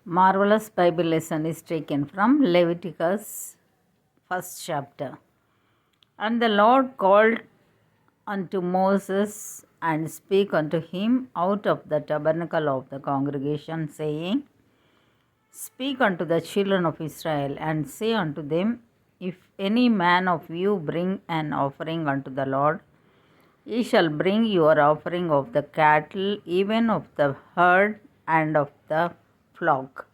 Marvelous Bible lesson is taken from Leviticus, first chapter. And the Lord called unto Moses and spake unto him out of the tabernacle of the congregation, saying, Speak unto the children of Israel, and say unto them, If any man of you bring an offering unto the Lord, ye shall bring your offering of the cattle, even of the herd and of the flock.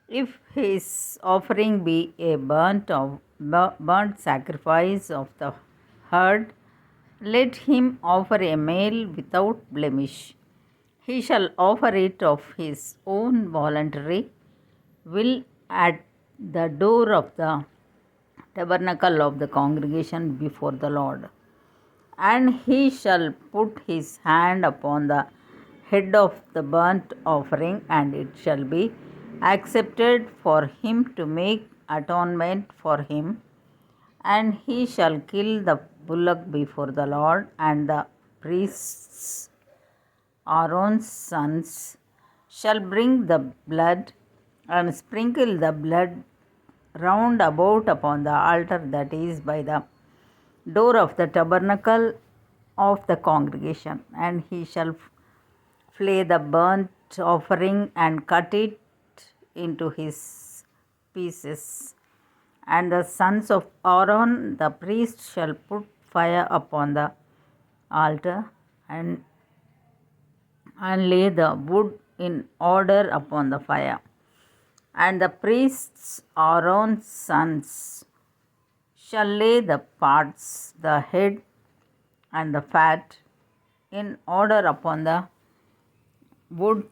If his offering be a burnt sacrifice of the herd, let him offer a male without blemish. He shall offer it of his own voluntary will at the door of the tabernacle of the congregation before the Lord. And he shall put his hand upon the head of the burnt offering, and it shall be accepted for him to make atonement for him. And he shall kill the bullock before the Lord, and the priests, Aaron's sons, shall bring the blood and sprinkle the blood round about upon the altar that is by the door of the tabernacle of the congregation. And he shall flay the burnt offering and cut it into his pieces. And the sons of Aaron the priest shall put fire upon the altar and lay the wood in order upon the fire. And the priests, Aaron's sons, shall lay the parts, the head and the fat, in order upon the wood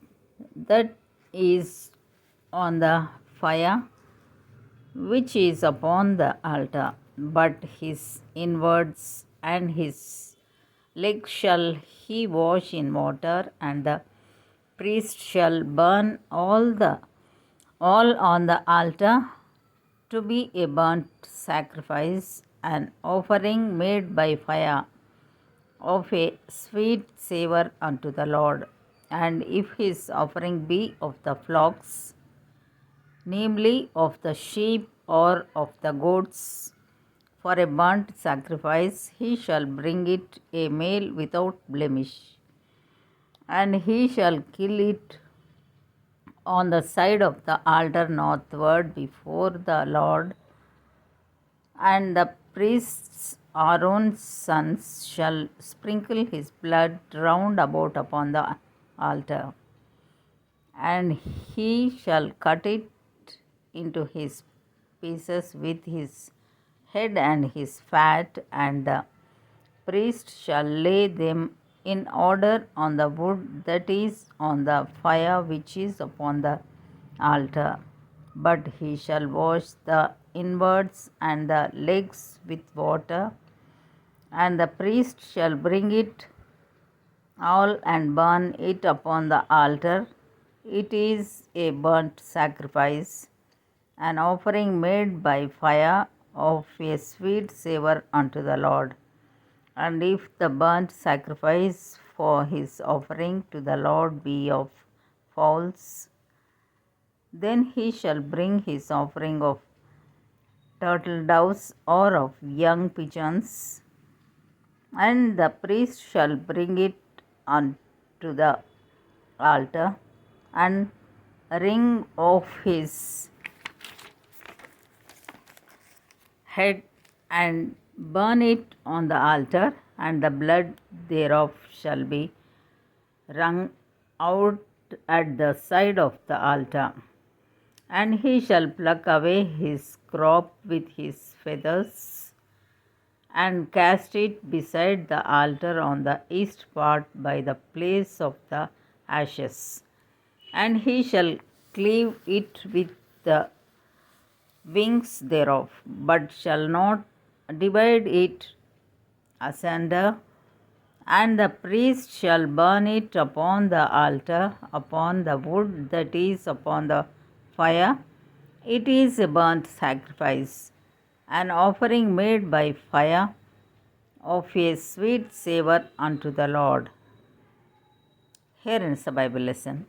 that is on the fire, which is upon the altar. But his inwards and his legs shall he wash in water, and the priest shall burn all on the altar to be a burnt sacrifice, an offering made by fire of a sweet savour unto the Lord. And if his offering be of the flocks, namely of the sheep or of the goats, for a burnt sacrifice, he shall bring it a male without blemish, and he shall kill it on the side of the altar northward before the Lord. And the priests, Aaron's sons, shall sprinkle his blood round about upon the altar, and he shall cut it into his pieces with his head and his fat, and the priest shall lay them in order on the wood that is on the fire which is upon the altar. But he shall wash the inwards and the legs with water, and the priest shall bring it all and burn it upon the altar. It is a burnt sacrifice, an offering made by fire of a sweet savour unto the Lord. And if the burnt sacrifice for his offering to the Lord be of fowls, then he shall bring his offering of turtle doves or of young pigeons, and the priest shall bring it unto the altar, and wring off his head and burn it on the altar, and the blood thereof shall be wrung out at the side of the altar. And he shall pluck away his crop with his feathers, and cast it beside the altar on the east part by the place of the ashes. And he shall cleave it with the wings thereof, but shall not divide it asunder. And the priest shall burn it upon the altar, upon the wood that is upon the fire. It is a burnt sacrifice, an offering made by fire of a sweet savour unto the Lord. Here ends the Bible lesson.